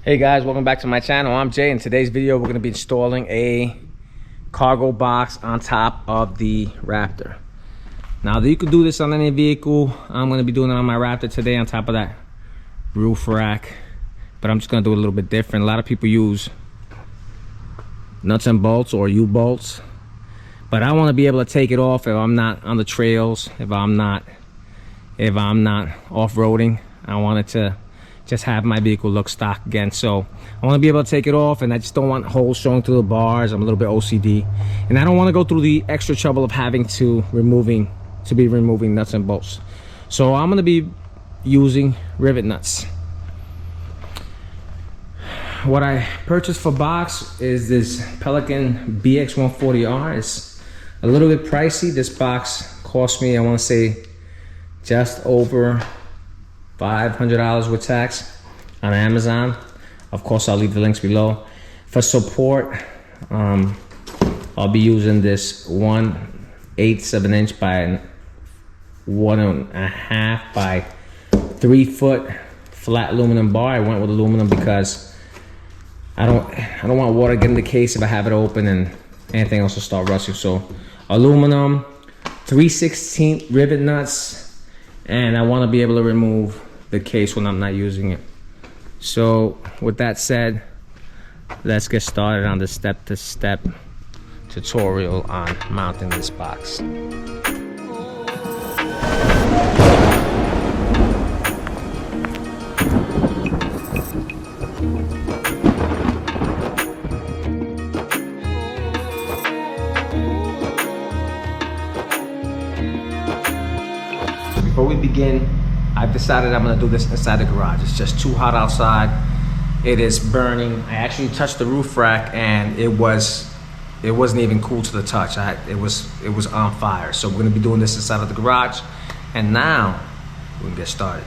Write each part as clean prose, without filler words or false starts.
Hey guys, welcome back to my channel. I'm Jay. In today's video we're going to be installing a cargo box on top of the Raptor. Now you can do this on any vehicle. I'm going to be doing it on my Raptor today on top of that roof rack, but I'm just going to do it a little bit different. A lot of people use nuts and bolts or U-bolts, but I want to be able to take it off if I'm not on the trails, if I'm not off-roading. I want it to just have my vehicle look stock again. So I want to be able to take it off, and I just don't want holes showing through the bars. I'm a little bit OCD, and I don't want to go through the extra trouble of having to be removing nuts and bolts. So I'm going to be using rivet nuts. What I purchased for box is this Pelican BX140R. It's a little bit pricey. This box cost me, I want to say, just over $500 with tax on Amazon. Of course, I'll leave the links below. For support, I'll be using this 1/8 of an inch by 1.5 by 3 foot flat aluminum bar. I went with aluminum because I don't want water to get in the case if I have it open and anything else will start rusting. So aluminum, 3/16 rivet nuts, and I want to be able to remove the case when I'm not using it. So with that said, let's get started on the step-to-step tutorial on mounting this box. Before we begin, I've decided I'm gonna do this inside the garage. It's just too hot outside. It is burning. I actually touched the roof rack and it wasn't even cool to the touch. It was on fire. So we're gonna be doing this inside of the garage. And now we can get started.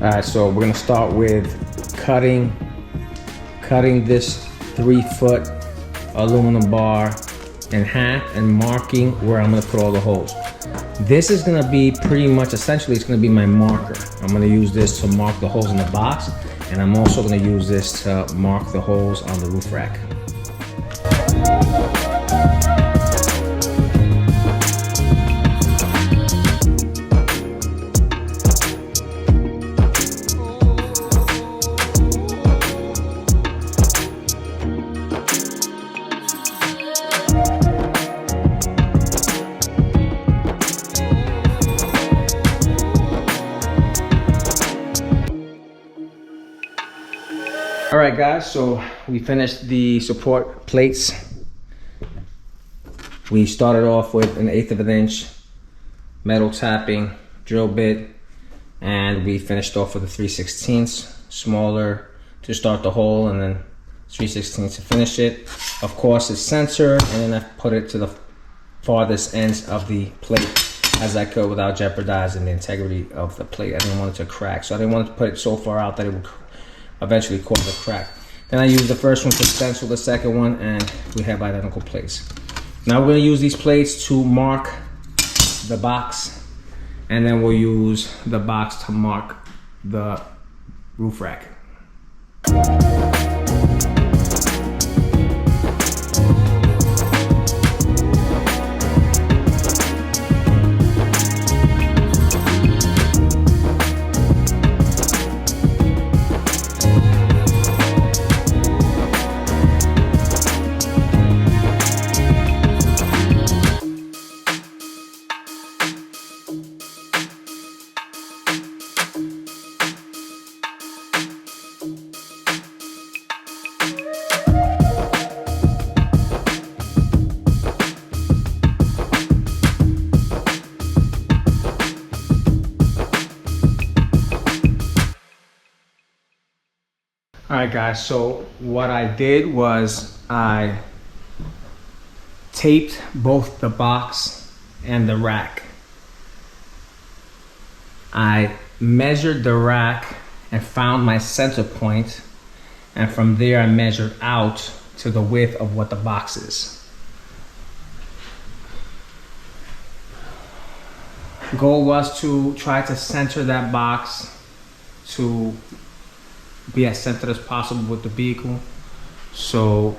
Alright, so we're gonna start with cutting this 3 foot aluminum bar in half and marking where I'm gonna put all the holes. This is gonna be pretty much, essentially it's gonna be my marker. I'm gonna use this to mark the holes in the box, and I'm also gonna use this to mark the holes on the roof rack. All right guys, so we finished the support plates. We started off with an 1/8 of an inch metal tapping drill bit, and we finished off with a 3/16 smaller to start the hole, and then 3/16 to finish it. Of course it's centered, and then I put it to the farthest ends of the plate as I could without jeopardizing the integrity of the plate. I didn't want it to crack, so I didn't want to put it so far out that it would eventually cause a crack. Then I used the first one to stencil the second one, and we have identical plates. Now we're going to use these plates to mark the box, and then we'll use the box to mark the roof rack. All right guys, so what I did was I taped both the box and the rack. I measured the rack and found my center point, and from there I measured out to the width of what the box is. Goal was to try to center that box to be as centered as possible with the vehicle. So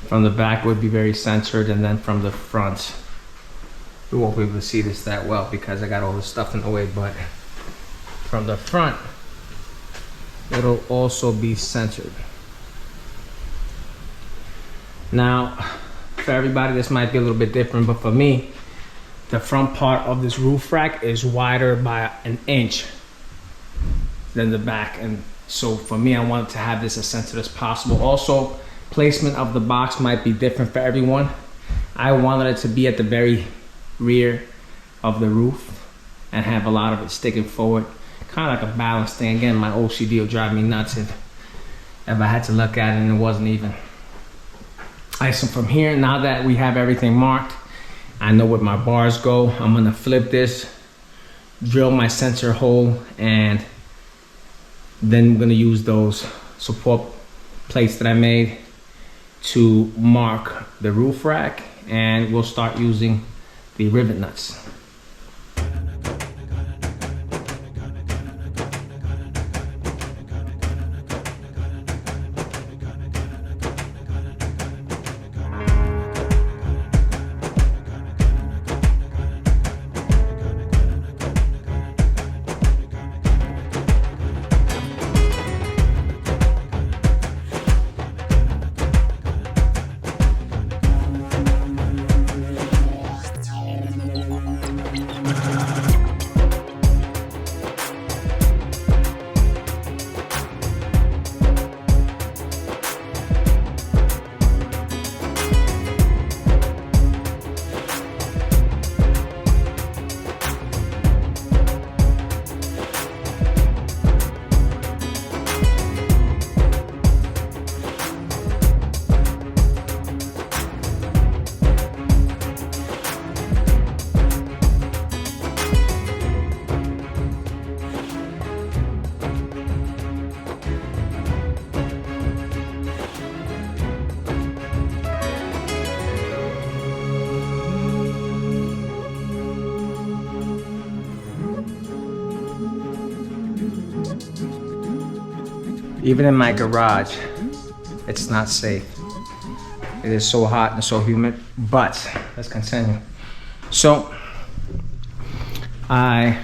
from the back it would be very centered, and then from the front you won't be able to see this that well because I got all this stuff in the way, but from the front it'll also be centered. Now for everybody this might be a little bit different, but for me the front part of this roof rack is wider by an inch than the back, and so for me I wanted to have this as centered as possible. Also, placement of the box might be different for everyone. I wanted it to be at the very rear of the roof and have a lot of it sticking forward, kind of like a balance thing. Again, my OCD will drive me nuts if I had to look at it and it wasn't even. Alright, so from here, now that we have everything marked, I know where my bars go. I'm gonna flip this, drill my center hole, and then I'm gonna use those support plates that I made to mark the roof rack, and we'll start using the rivet nuts. Even in my garage, it's not safe. It is so hot and so humid, but let's continue. So I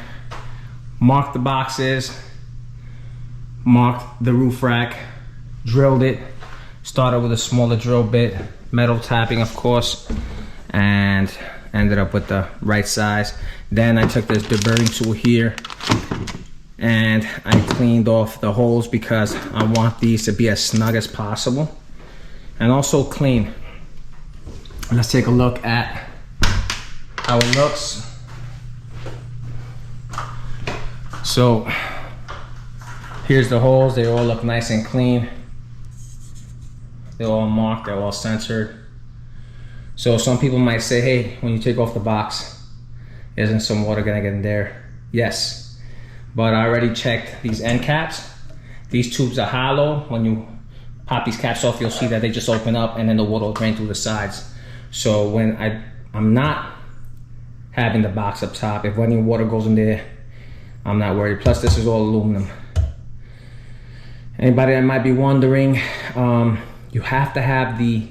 marked the boxes, marked the roof rack, drilled it, started with a smaller drill bit, metal tapping of course, and ended up with the right size. Then I took this deburring tool here and I cleaned off the holes because I want these to be as snug as possible and also clean. Let's take a look at how it looks. So here's the holes. They all look nice and clean. They're all marked, they're all censored. So some people might say, hey, when you take off the box, isn't some water gonna get in there? Yes. But I already checked these end caps. These tubes are hollow. When you pop these caps off, you'll see that they just open up and then the water will drain through the sides. So when I'm not having the box up top, if any water goes in there, I'm not worried. Plus this is all aluminum. Anybody that might be wondering, you have to have the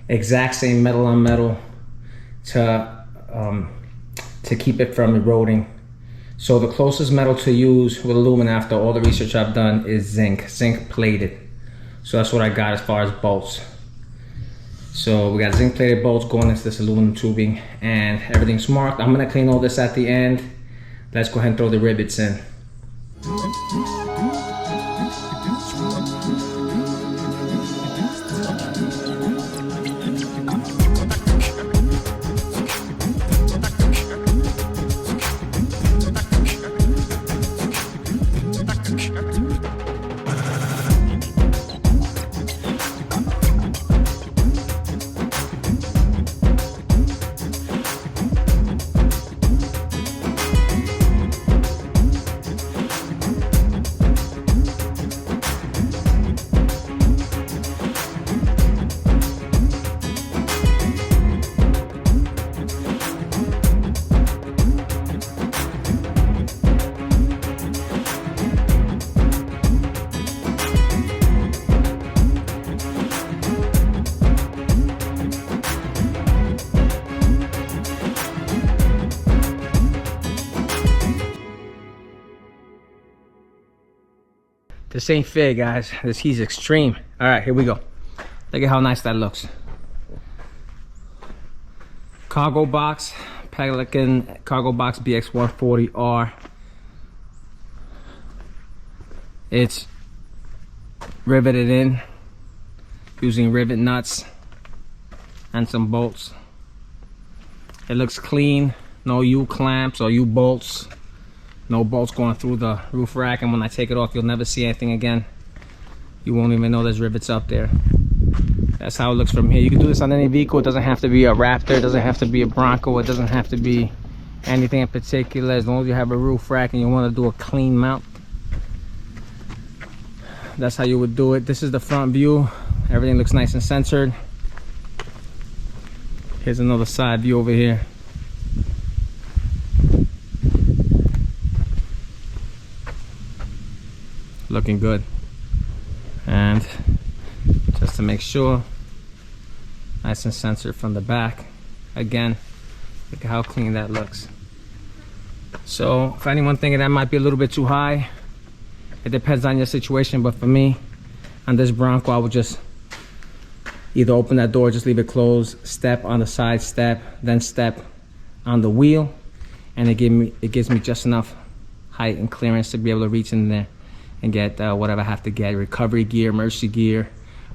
exact same metal on metal to keep it from eroding. So the closest metal to use with aluminum after all the research I've done is zinc plated. So that's what I got as far as bolts. So we got zinc plated bolts going into this aluminum tubing and everything's marked. I'm gonna clean all this at the end. Let's go ahead and throw the rivets in. This ain't fair, guys. This heat's extreme. All right, here we go. Look at how nice that looks. Cargo box, Pelican Cargo Box BX140R. It's riveted in using rivet nuts and some bolts. It looks clean. No U-clamps or U-bolts. No bolts going through the roof rack, and when I take it off, you'll never see anything again. You won't even know there's rivets up there. That's how it looks from here. You can do this on any vehicle. It doesn't have to be a Raptor. It doesn't have to be a Bronco. It doesn't have to be anything in particular. As long as you have a roof rack and you want to do a clean mount, that's how you would do it. This is the front view. Everything looks nice and centered. Here's another side view over here. Looking good. And just to make sure, nice and centered from the back. Again, look at how clean that looks. So if anyone thinking that might be a little bit too high, it depends on your situation, but for me, on this Bronco, I would just either open that door, just leave it closed, step on the side step, then step on the wheel, and it gives me just enough height and clearance to be able to reach in there and get whatever I have to get, recovery gear, emergency gear,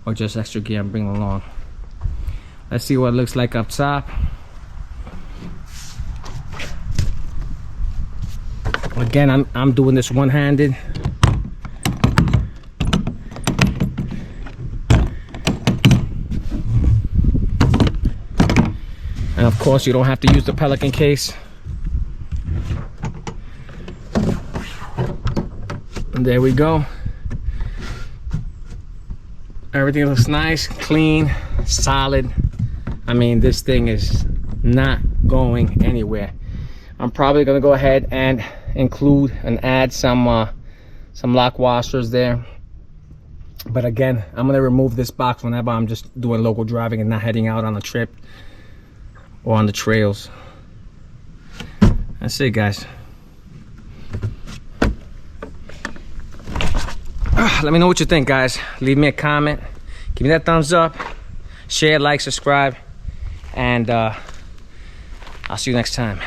or just extra gear I'm bringing along. Let's see what it looks like up top. Again, I'm doing this one-handed. And of course, you don't have to use the Pelican case. And there we go. Everything looks nice, clean, solid. I mean, this thing is not going anywhere. I'm probably gonna go ahead and include and add some lock washers there. But again, I'm gonna remove this box whenever I'm just doing local driving and not heading out on a trip or on the trails. That's it, guys. Let me know what you think, guys. Leave me a comment, give me that thumbs up, share, like, subscribe, and I'll see you next time.